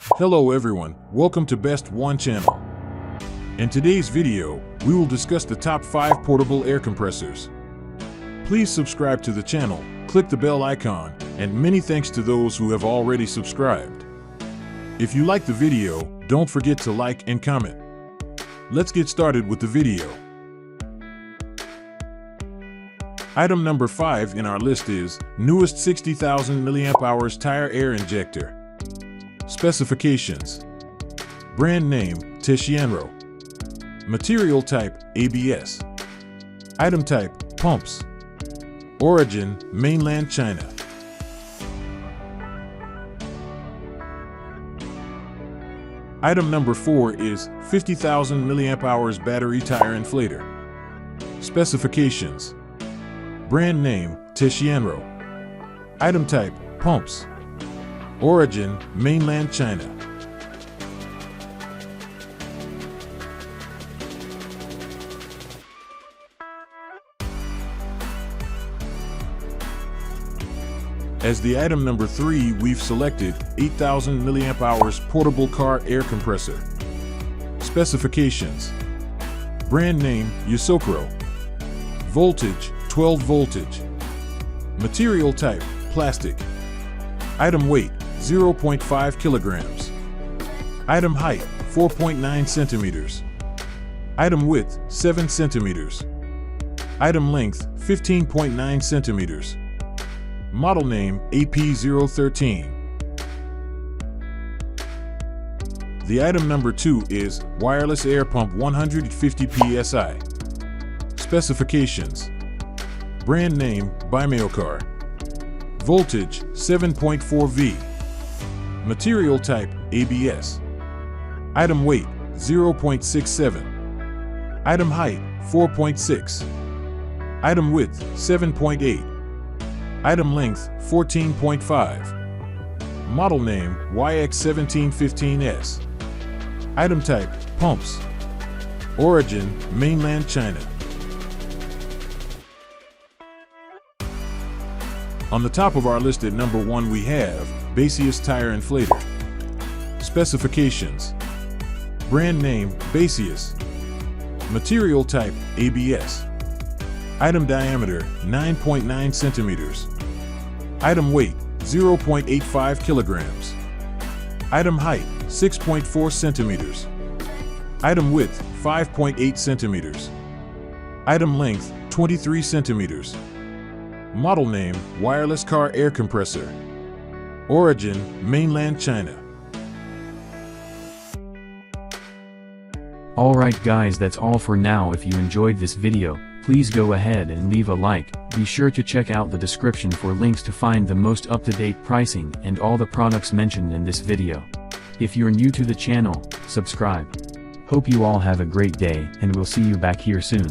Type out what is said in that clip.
Hello everyone, welcome to Best One channel. In today's video, we will discuss the top 5 portable air compressors. Please subscribe to the channel, click the bell icon, and many thanks to those who have already subscribed. If you like the video, don't forget to like and comment. Let's get started with the video. Item number 5 in our list is newest 60,000 mAh tire air injector. Specifications: brand name Tiziano, material type ABS, item type pumps, origin mainland China. Item number 4 is 50,000 mAh battery tire inflator. Specifications: brand name Tiziano, item type pumps, origin mainland China. As the item number 3, we've selected 8,000 mAh Portable Car Air Compressor. Specifications: brand name Yusokro, voltage 12 voltage, material type plastic, item weight 0.5 kilograms, item height 4.9 centimeters, item width 7 centimeters, item length 15.9 centimeters, model name AP013. The item number 2 is wireless air pump 150 psi. Specifications: brand name Bimeocar, voltage 7.4 V, material type ABS, item weight 0.67, item height 4.6, item width 7.8, item length 14.5, model name YX1715S, item type pumps, origin mainland China. On the top of our list at number 1 we have Basius tire inflator. Specifications: brand name Basius, material type ABS, item diameter 9.9 centimeters, item weight 0.85 kilograms, item height 6.4 centimeters, item width 5.8 centimeters, item length 23 centimeters, model name wireless car air compressor, origin mainland China. Alright guys, that's all for now. If you enjoyed this video, please go ahead and leave a like. Be sure to check out the description for links to find the most up-to-date pricing and all the products mentioned in this video. If you're new to the channel, subscribe. Hope you all have a great day, and we'll see you back here soon.